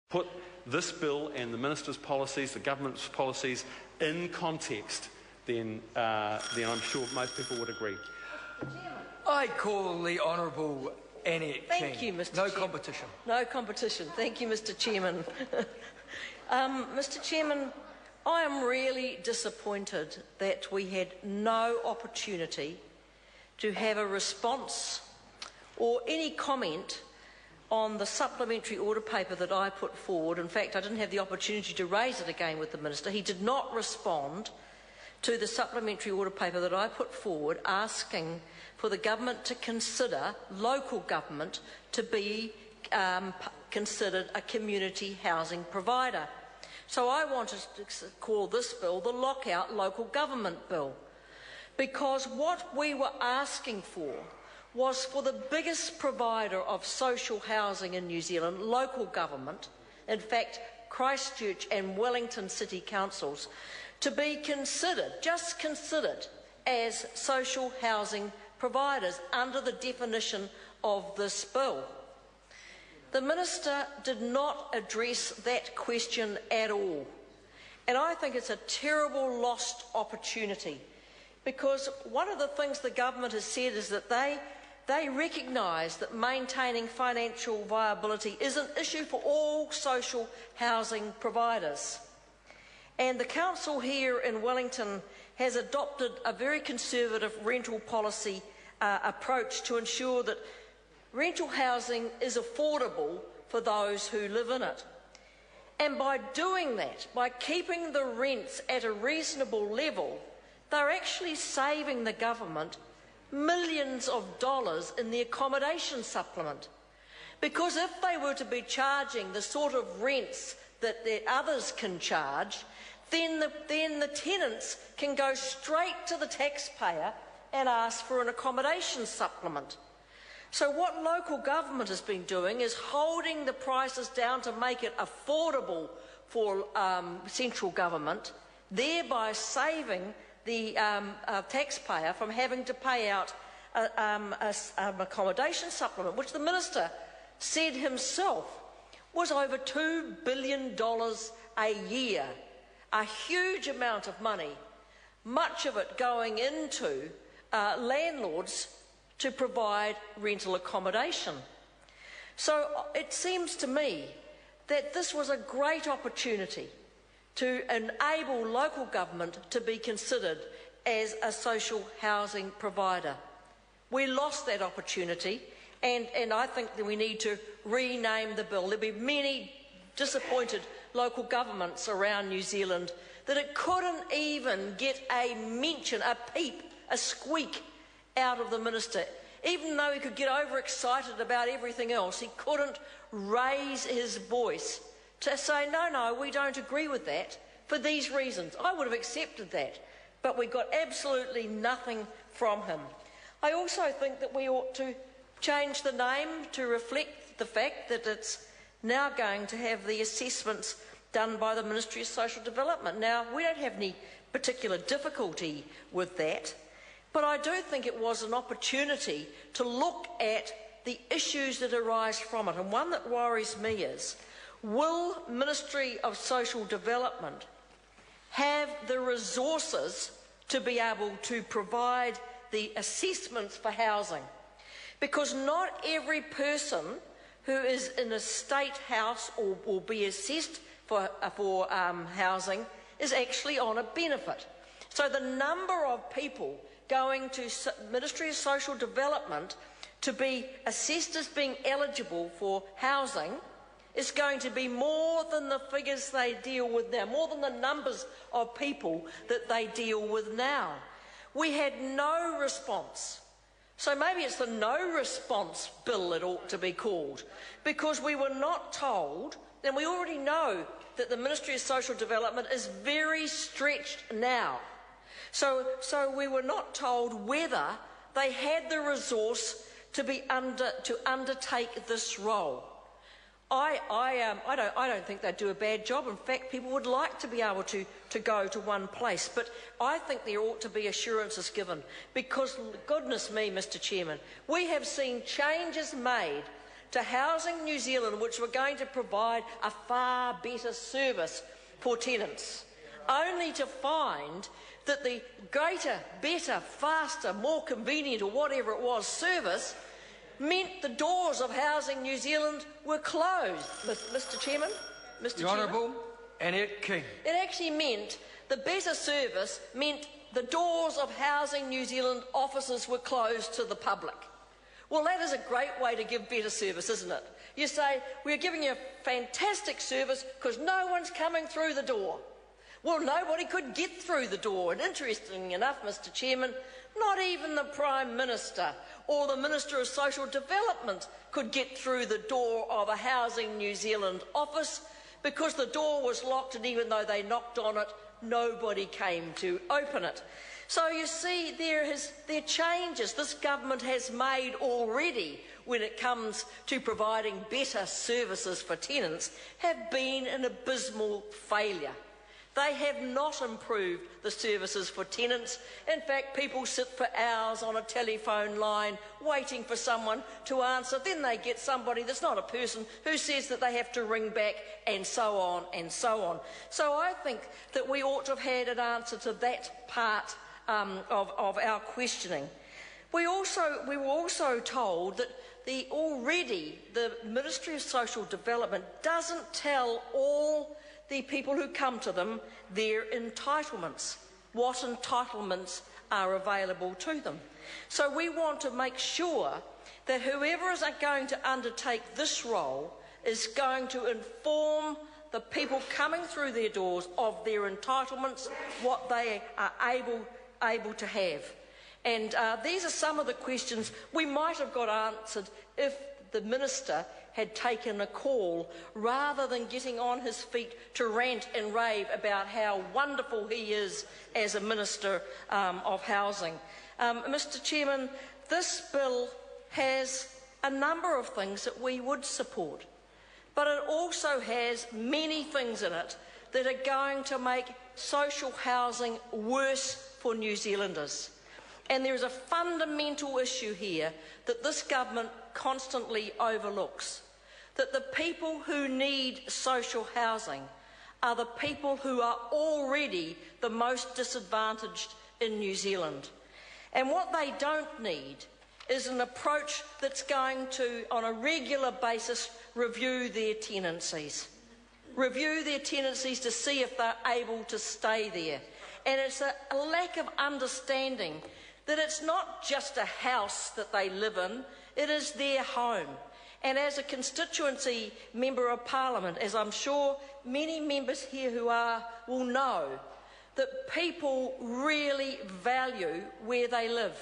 put this bill and the Minister's policies, the government's policies, in context, then I'm sure most people would agree. I call the Honourable Annie Thank you, Mr. Chairman. competition. No competition. Thank you, Mr. Chairman. Mr. Chairman, I am really disappointed that we had no opportunity to have a response or any comment on the supplementary order paper that I put forward. In fact, I didn't have the opportunity to raise it again with the Minister. He did not respond to the supplementary order paper that I put forward asking for the government to consider local government to be considered a community housing provider. So I wanted to call this bill the Lockout Local Government Bill, because what we were asking for was for the biggest provider of social housing in New Zealand, local government, in fact Christchurch and Wellington City Councils, to be considered, just considered, as social housing providers under the definition of this bill. The Minister did not address that question at all, and I think it's a terrible lost opportunity, because one of the things the government has said is that they recognise that maintaining financial viability is an issue for all social housing providers. And the council here in Wellington has adopted a very conservative rental policy approach to ensure that rental housing is affordable for those who live in it. And by doing that, by keeping the rents at a reasonable level, they're actually saving the government millions of dollars in the accommodation supplement. Because if they were to be charging the sort of rents that the others can charge, then the tenants can go straight to the taxpayer and ask for an accommodation supplement. So what local government has been doing is holding the prices down to make it affordable for central government, thereby saving the taxpayer from having to pay out an accommodation supplement, which the Minister said himself was over $2 billion a year, a huge amount of money, much of it going into landlords to provide rental accommodation. So it seems to me that this was a great opportunity to enable local government to be considered as a social housing provider. We lost that opportunity, and I think that we need to rename the bill. There'll be many disappointed local governments around New Zealand that it couldn't even get a mention, a peep, a squeak out of the Minister. Even though he could get overexcited about everything else, he couldn't raise his voice to say, no, we don't agree with that for these reasons. I would have accepted that, but we got absolutely nothing from him. I also think that we ought to change the name to reflect the fact that it's now going to have the assessments done by the Ministry of Social Development. Now, we don't have any particular difficulty with that, but I do think it was an opportunity to look at the issues that arise from it. And one that worries me is, will Ministry of Social Development have the resources to be able to provide the assessments for housing? Because not every person who is in a state house or will be assessed for housing is actually on a benefit. So the number of people going to Ministry of Social Development to be assessed as being eligible for housing is going to be more than the figures they deal with now, more than the numbers of people that they deal with now. We had no response. So maybe it's the no response bill it ought to be called, because we were not told, and we already know that the Ministry of Social Development is very stretched now. So we were not told whether they had the resource to undertake this role. I don't think they do a bad job. In fact, people would like to be able to go to one place. But I think there ought to be assurances given, because, goodness me, Mr. Chairman, we have seen changes made to Housing New Zealand, which were going to provide a far better service for tenants, only to find that the greater, better, faster, more convenient, or whatever it was, service meant the doors of Housing New Zealand were closed. Mr. Chairman? The Honourable Annette King. It actually meant the better service meant the doors of Housing New Zealand offices were closed to the public. Well, that is a great way to give better service, isn't it? You say, we're giving you a fantastic service because no one's coming through the door. Well, nobody could get through the door. And interestingly enough, Mr. Chairman, not even the Prime Minister or the Minister of Social Development could get through the door of a Housing New Zealand office because the door was locked, and even though they knocked on it, nobody came to open it. So you see, there are changes this government has made already when it comes to providing better services for tenants have been an abysmal failure. They have not improved the services for tenants. In fact, people sit for hours on a telephone line waiting for someone to answer. Then they get somebody that's not a person who says that they have to ring back, and so on and so on. So I think that we ought to have had an answer to that part of our questioning. We were also told that the Ministry of Social Development doesn't tell all the people who come to them their entitlements, what entitlements are available to them. So we want to make sure that whoever is going to undertake this role is going to inform the people coming through their doors of their entitlements, what they are able to have. And these are some of the questions we might have got answered if the Minister had taken a call rather than getting on his feet to rant and rave about how wonderful he is as a Minister of Housing. Mr. Chairman, this bill has a number of things that we would support, but it also has many things in it that are going to make social housing worse for New Zealanders. And there is a fundamental issue here that this government constantly overlooks, that the people who need social housing are the people who are already the most disadvantaged in New Zealand. And what they don't need is an approach that's going to, on a regular basis, review their tenancies. Review their tenancies to see if they're able to stay there. And it's a lack of understanding that it's not just a house that they live in, it is their home. And as a constituency member of Parliament, as I'm sure many members here who are will know, that people really value where they live.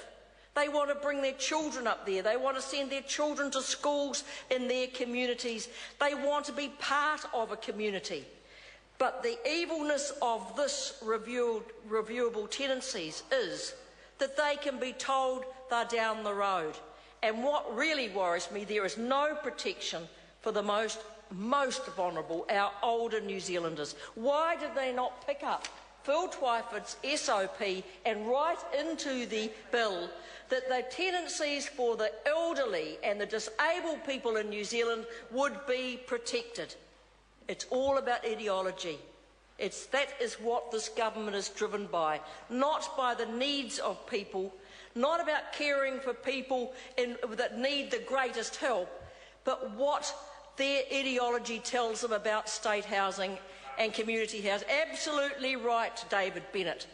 They want to bring their children up there. They want to send their children to schools in their communities. They want to be part of a community. But the evilness of this reviewable tenancies is that they can be told they're down the road. And what really worries me, there is no protection for the most vulnerable, our older New Zealanders. Why did they not pick up Phil Twyford's SOP and write into the bill that the tenancies for the elderly and the disabled people in New Zealand would be protected? It's all about ideology. That is what this government is driven by, not by the needs of people, not about caring for people that need the greatest help, but what their ideology tells them about state housing and community housing. Absolutely right, David Bennett.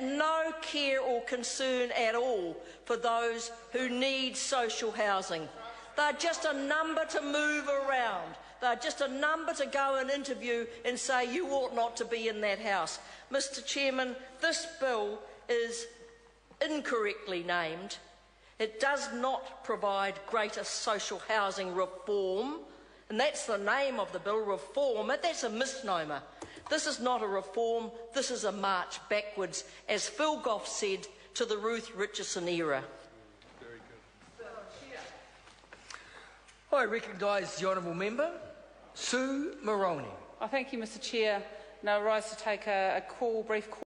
No care or concern at all for those who need social housing. They're just a number to move around. They're just a number to go and interview and say you ought not to be in that house. Mr. Chairman, this bill is incorrectly named. It does not provide greater social housing reform, and that's the name of the bill, reform. That's a misnomer. This is not a reform, this is a march backwards, as Phil Goff said, to the Ruth Richardson era. Very good. I recognise the honourable member, Sue Moroney. Thank you, Mr. Chair. Now I rise to take a brief call.